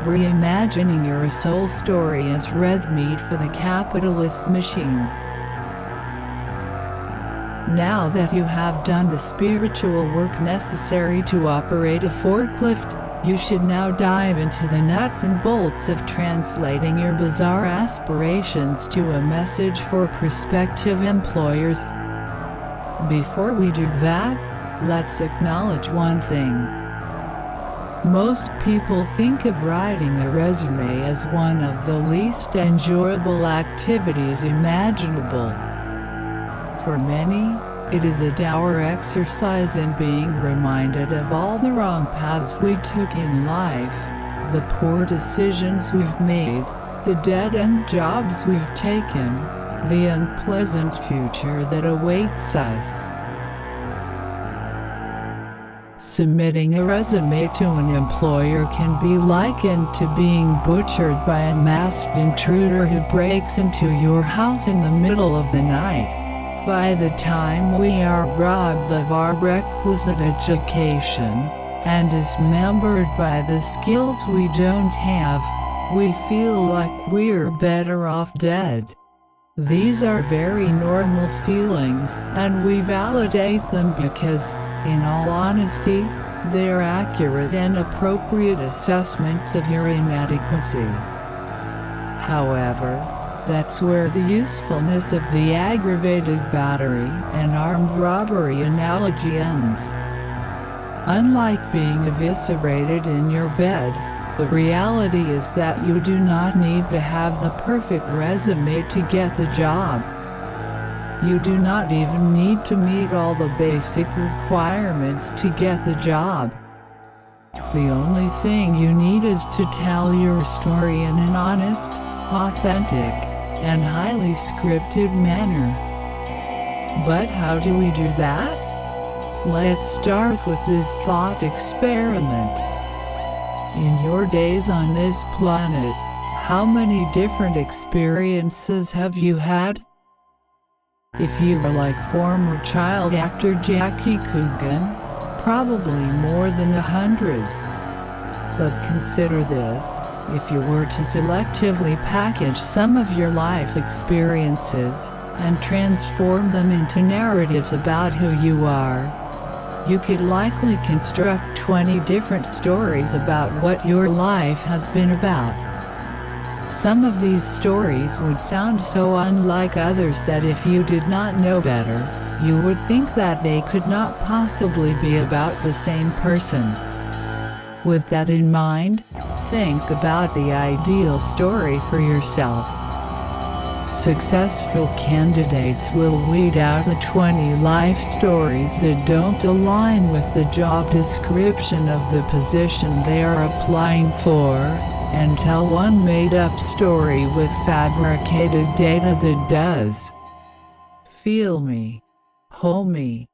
reimagining your soul story as red meat for the capitalist machine. Now that you have done the spiritual work necessary to operate a forklift, you should now dive into the nuts and bolts of translating your bizarre aspirations to a message for prospective employers. Before we do that, let's acknowledge one thing. Most people think of writing a resume as one of the least enjoyable activities imaginable. For many, it is a dour exercise in being reminded of all the wrong paths we took in life, the poor decisions we've made, the dead-end jobs we've taken, the unpleasant future that awaits us. Submitting a resume to an employer can be likened to being butchered by a masked intruder who breaks into your house in the middle of the night. By the time we are robbed of our requisite education, and dismembered by the skills we don't have, we feel like we're better off dead. These are very normal feelings, and we validate them because, in all honesty, they're accurate and appropriate assessments of your inadequacy. However, that's where the usefulness of the aggravated battery and armed robbery analogy ends. Unlike being eviscerated in your bed, the reality is that you do not need to have the perfect resume to get the job. You do not even need to meet all the basic requirements to get the job. The only thing you need is to tell your story in an honest, authentic, and highly scripted manner. But how do we do that? Let's start with this thought experiment. In your days on this planet, how many different experiences have you had? If you are like former child actor Jackie Coogan, probably more than 100. But consider this. If you were to selectively package some of your life experiences, and transform them into narratives about who you are, you could likely construct 20 different stories about what your life has been about. Some of these stories would sound so unlike others that if you did not know better, you would think that they could not possibly be about the same person. With that in mind, think about the ideal story for yourself. Successful candidates will weed out the 20 life stories that don't align with the job description of the position they are applying for, and tell one made-up story with fabricated data that does. Feel me, homie.